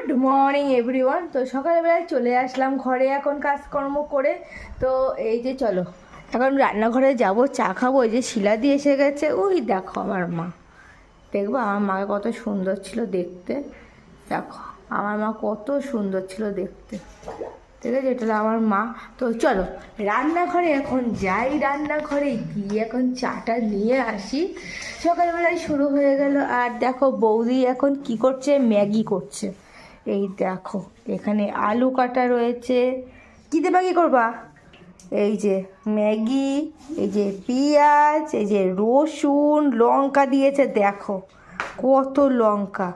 Good morning everyone. তো সকালবেলায় চলে আসলাম ঘরে এখন কাজকর্ম করে। তো এই যে চলো এখন রান্নাঘরে যাব, চা খাবো। ওই যে শিলা দিয়ে এসে গেছে, ওই দেখো আমার মা। দেখবো আমার মাকে কত সুন্দর ছিল দেখতে। দেখো আমার মা কত সুন্দর ছিল দেখতে, ঠিক আছে? এটা হলো আমার মা। তো চলো রান্নাঘরে এখন যাই, রান্নাঘরে গিয়ে এখন চাটা নিয়ে আসি। সকালবেলায় শুরু হয়ে গেল। আর দেখো বৌদি এখন কি করছে, ম্যাগি করছে। এই দেখো এখানে আলু কাটা রয়েছে। কী দিয়ে ম্যাগি করবা? এই যে ম্যাগি, এই যে পেঁয়াজ, এই যে রসুন, লঙ্কা দিয়েছে, দেখো কত লঙ্কা।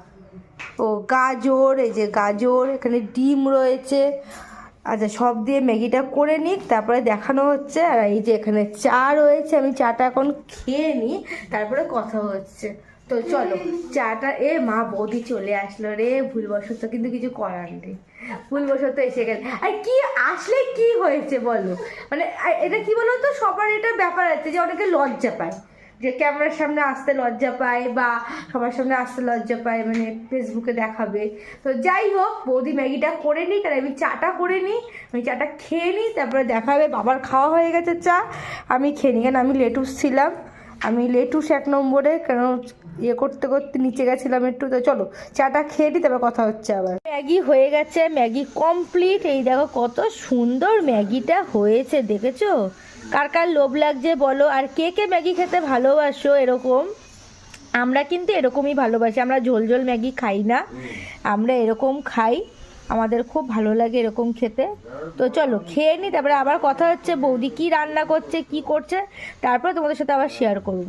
ও গাজর, এই যে গাজর, এখানে ডিম রয়েছে। আচ্ছা সব দিয়ে ম্যাগিটা করে নিক, তারপরে দেখানো হচ্ছে। আর এই যে এখানে চা রয়েছে, আমি চাটা এখন খেয়ে নিই, তারপরে কথা হচ্ছে। তো চলো চাটা, মা বৌদি চলে আসলো রে, ভুলবশত, কিন্তু কিছু করার নেই, ভুলবশত এসে গেছে। আর কি আসলে কি হয়েছে বলো, মানে এটা কি বলো তো, সবার এটা ব্যাপার আছে যে অনেকে লজ্জা পায়, যে ক্যামেরার সামনে আসতে লজ্জা পায় বা সবার সামনে আসতে লজ্জা পায়, মানে ফেসবুকে দেখাবে। তো যাই হোক, বৌদি ম্যাগিটা করে নিই, কারণ আমি চাটা করে নিই, আমি চাটা খেয়ে নিই, তারপরে দেখাবে। বাবার খাওয়া হয়ে গেছে চা, আমি খেয়ে নিই, কারণ আমি লেটুস ছিলাম, আমি লেটুস 1 নম্বরে, কেন ইয়ে করতে করতে নিচে গেছিলাম একটু। তো চলো চাটা খেয়ে নিই, তারপর কথা হচ্ছে আবার। ম্যাগি হয়ে গেছে, ম্যাগি কমপ্লিট। এই দেখো কত সুন্দর ম্যাগিটা হয়েছে, দেখেছো? কার কার লোভ লাগছে বলো। আর কে কে ম্যাগি খেতে ভালোবাসো এরকম? আমরা কিন্তু এরকমই ভালোবাসি, আমরা ঝোল ঝোল ম্যাগি খাই না, আমরা এরকম খাই, আমাদের খুব ভালো লাগে এরকম খেতে। তো চলো খেয়ে নিই, তারপরে আবার কথা হচ্ছে। বৌদি কি রান্না করছে, কি করছে, তারপরে তোমাদের সাথে আবার শেয়ার করব।